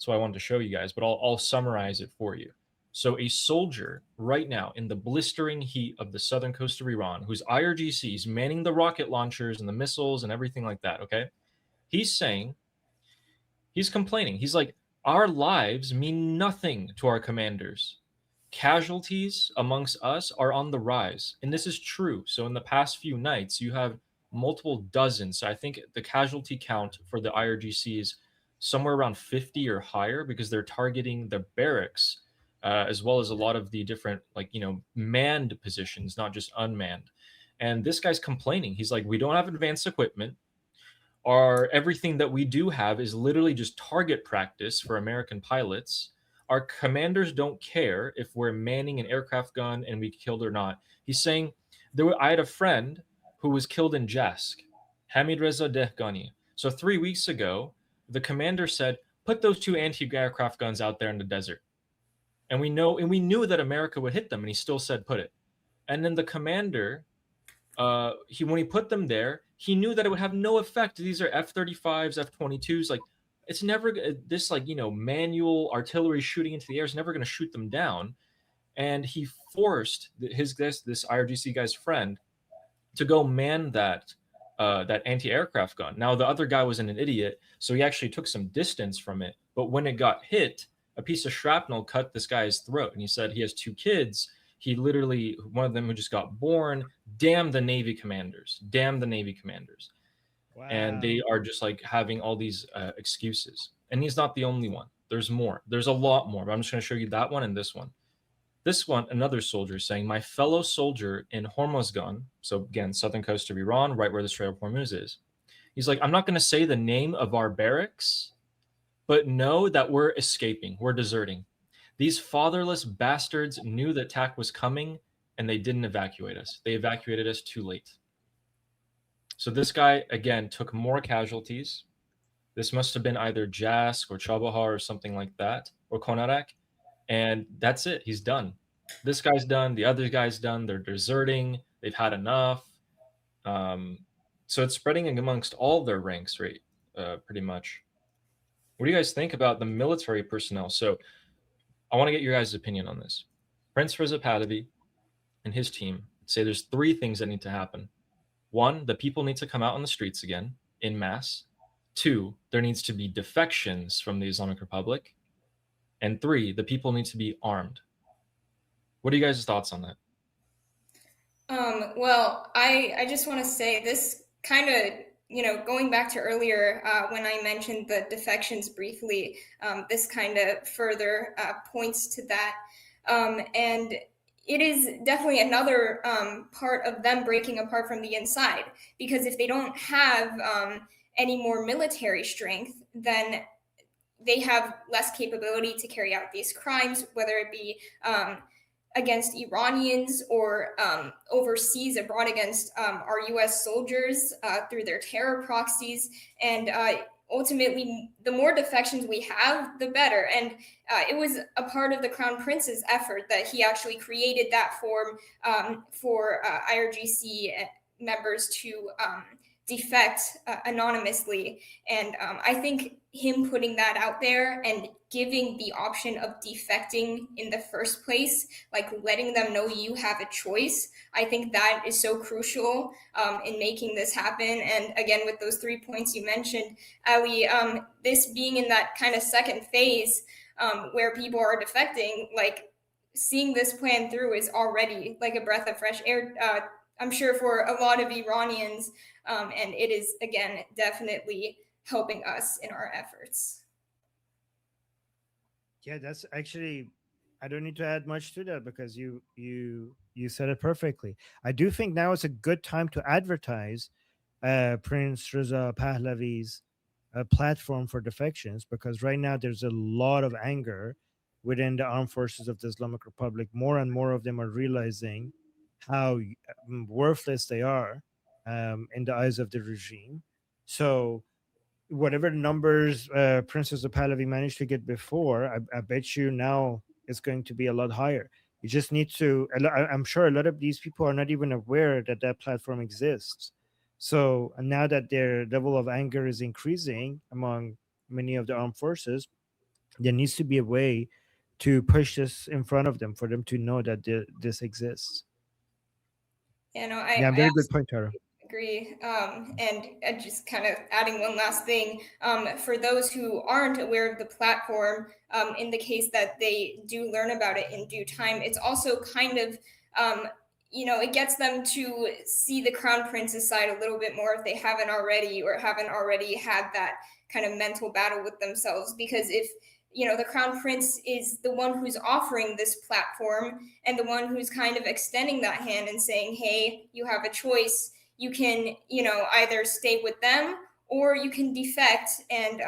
So I wanted to show you guys, but I'll summarize it for you. So a soldier right now in the blistering heat of the southern coast of Iran, who's IRGCs manning the rocket launchers and the missiles and everything like that, okay? He's saying, he's complaining. He's like, our lives mean nothing to our commanders. Casualties amongst us are on the rise. And this is true. So in the past few nights, you have multiple dozens. So I think the casualty count for the IRGC is somewhere around 50 or higher because they're targeting the barracks, as well as a lot of the different, like, manned positions, not just unmanned. And this guy's complaining. He's like, we don't have advanced equipment. Our everything that we do have is literally just target practice for American pilots. Our commanders don't care if we're manning an aircraft gun and we killed or not. He's saying I had a friend who was killed in Jask, Hamid Reza Dehgani. So 3 weeks ago, the commander said, "Put those two anti-aircraft guns out there in the desert." And we knew that America would hit them, and he still said, "Put it." And then the commander, when he put them there, he knew that it would have no effect. These are F-35s, F-22s. Like, it's never this, like, manual artillery shooting into the air is never going to shoot them down. And he forced this IRGC guy's friend to go man that anti-aircraft gun. Now the other guy wasn't an idiot, so he actually took some distance from it. But when it got hit, a piece of shrapnel cut this guy's throat, and he said he has two kids. He literally, one of them who just got born. Damn the Navy commanders! Damn the Navy commanders! And Wow. they are just like having all these excuses. And he's not the only one. There's more. There's a lot more. But I'm just going to show you that one and this one. This one, another soldier saying, my fellow soldier in Hormozgan, so again, southern coast of Iran, right where the Strait of Hormuz is. He's like, I'm not going to say the name of our barracks, but know that we're escaping. We're deserting. These fatherless bastards knew that attack was coming, and they didn't evacuate us. They evacuated us too late. So this guy, again, took more casualties. This must have been either Jask or Chabahar or something like that, or Konarak. And that's it. He's done. This guy's done. The other guy's done. They're deserting. They've had enough. So it's spreading amongst all their ranks, right? Pretty much. What do you guys think about the military personnel? So I want to get your guys' opinion on this. Prince Reza Pahlavi and his team say there's three things that need to happen. One, the people need to come out on the streets again in mass. Two, there needs to be defections from the Islamic Republic. And three, the people need to be armed. What are you guys' thoughts on that? Well, I just want to say this kind of, going back to earlier when I mentioned the defections briefly, this kind of further points to that. And it is definitely another part of them breaking apart from the inside, because if they don't have any more military strength, then they have less capability to carry out these crimes, whether it be against Iranians or overseas abroad against our US soldiers through their terror proxies. And ultimately, the more defections we have, the better. And it was a part of the Crown Prince's effort that he actually created that form for IRGC members to defect anonymously. And I think him putting that out there and giving the option of defecting in the first place, like letting them know you have a choice, I think that is so crucial in making this happen. And again, with those 3 points you mentioned, Ali, this being in that kind of second phase where people are defecting, like seeing this plan through is already like a breath of fresh air. I'm sure for a lot of Iranians, and it is, again, definitely helping us in our efforts. Yeah, that's actually, I don't need to add much to that because you said it perfectly. I do think now is a good time to advertise Prince Reza Pahlavi's platform for defections, because right now there's a lot of anger within the armed forces of the Islamic Republic. More and more of them are realizing how worthless they are in the eyes of the regime. So whatever numbers Princess of Pahlavi managed to get before, I bet you now it's going to be a lot higher. You just need to. I'm sure a lot of these people are not even aware that that platform exists. So now that their level of anger is increasing among many of the armed forces, There needs to be a way to push this in front of them for them to know that this exists. You know, Yeah, I very good point, Tara. agree. And just kind of adding one last thing, for those who aren't aware of the platform, in the case that they do learn about it in due time, it's also kind of, it gets them to see the Crown Prince's side a little bit more if they haven't already, or haven't already had that kind of mental battle with themselves. Because if the Crown Prince is the one who's offering this platform and the one who's kind of extending that hand and saying, hey, you have a choice. You can, either stay with them or you can defect and,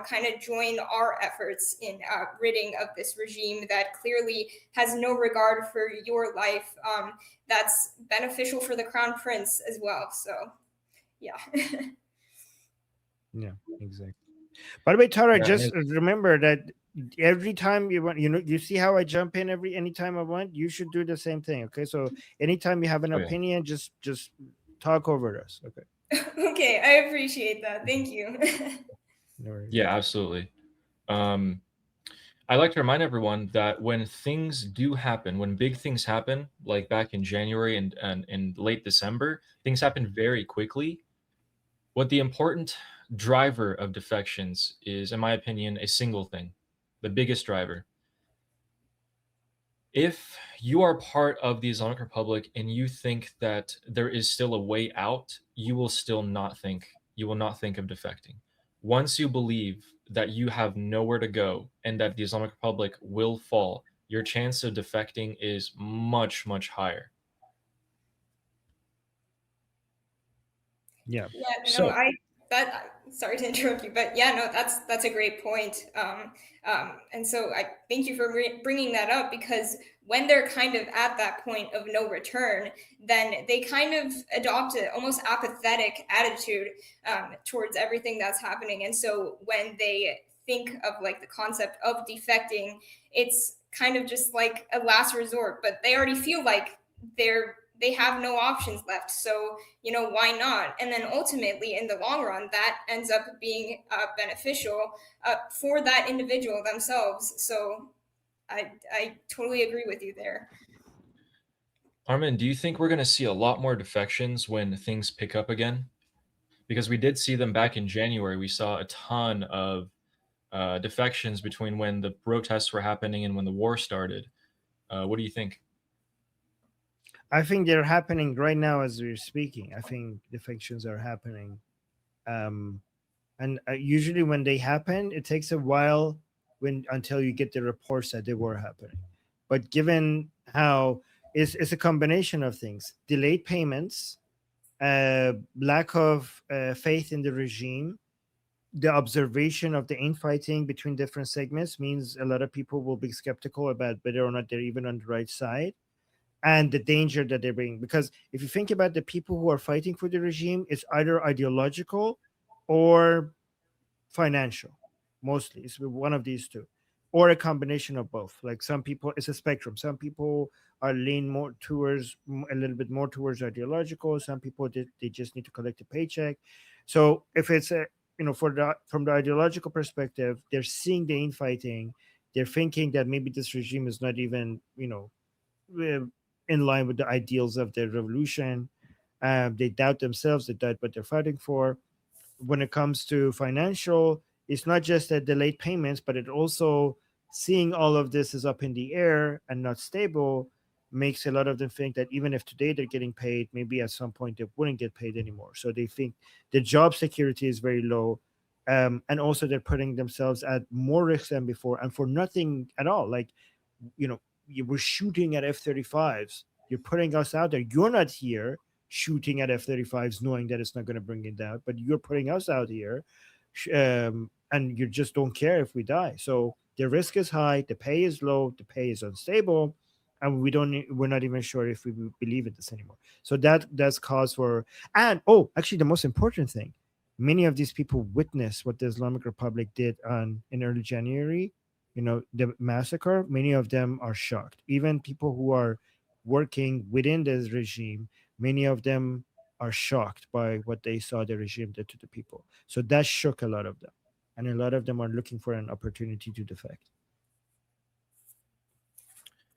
kind of join our efforts in ridding of this regime that clearly has no regard for your life. That's beneficial for the Crown Prince as well. So, yeah. Yeah, exactly. By the way, Tara, Yeah, just remember that every time you want, you see how I jump in anytime I want. You should do the same thing. Okay, so anytime you have an Oh, yeah. opinion, just talk over us. Okay. Okay, I appreciate that. Thank you. No worries. Yeah, absolutely. I like to remind everyone that when things do happen, when big things happen, like back in January and late December, things happen very quickly. What the important driver of defections is, in my opinion, a single thing, the biggest driver. If you are part of the Islamic Republic and you think that there is still a way out, you will not think of defecting. Once you believe that you have nowhere to go and that the Islamic Republic will fall, your chance of defecting is much, much higher. Yeah. No, sorry to interrupt you, but yeah, no, that's a great point. And so I thank you for bringing that up, because when they're kind of at that point of no return, then they kind of adopt an almost apathetic attitude towards everything that's happening. And so when they think of like the concept of defecting, it's kind of just like a last resort, but they already feel like they have no options left. So, why not? And then ultimately, in the long run, that ends up being beneficial for that individual themselves. So, I totally agree with you there. Armin, do you think we're going to see a lot more defections when things pick up again? Because we did see them back in January. We saw a ton of defections between when the protests were happening and when the war started. What do you think? I think they're happening right now as we're speaking. I think defections are happening. And usually when they happen, it takes a while until you get the reports that they were happening. But given how it's a combination of things: delayed payments, lack of faith in the regime, the observation of the infighting between different segments means a lot of people will be skeptical about whether or not they're even on the right side, and the danger that they bring. Because if you think about the people who are fighting for the regime, it's either ideological or financial. Mostly it's one of these two, or a combination of both. Like, some people, it's a spectrum. Some people are lean more towards a little bit more towards ideological. Some people, they just need to collect a paycheck. So if it's from the ideological perspective, they're seeing the infighting, they're thinking that maybe this regime is not even in line with the ideals of the revolution. They doubt themselves, they doubt what they're fighting for. When it comes to financial, it's not just the delayed payments, but it also, seeing all of this is up in the air and not stable, makes a lot of them think that even if today they're getting paid, maybe at some point they wouldn't get paid anymore. So they think the job security is very low. And also they're putting themselves at more risk than before, and for nothing at all. Like, you were shooting at F-35s. You're putting us out there. You're not here shooting at F-35s knowing that it's not going to bring it down, but you're putting us out here, and you just don't care if we die. So the risk is high, the pay is low, the pay is unstable, and we're not even sure if we believe in this anymore. So that's cause for. And actually, the most important thing, many of these people witnessed what the Islamic Republic did in early January. The massacre. Many of them are shocked. Even people who are working within this regime, many of them are shocked by what they saw the regime did to the people. So that shook a lot of them. and a lot of them are looking for an opportunity to defect.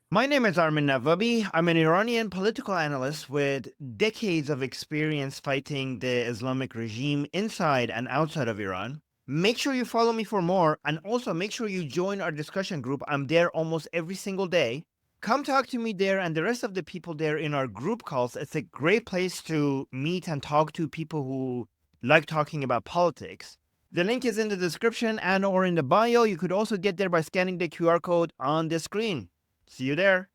My name is Armin Navabi. I'm an Iranian political analyst with decades of experience fighting the Islamic regime inside and outside of Iran. Make sure you follow me for more, and also make sure you join our discussion group. I'm there almost every single day. Come talk to me there and the rest of the people there in our group calls. It's a great place to meet and talk to people who like talking about politics. The link is in the description and or in the bio. You could also get there by scanning the QR code on the screen. See you there.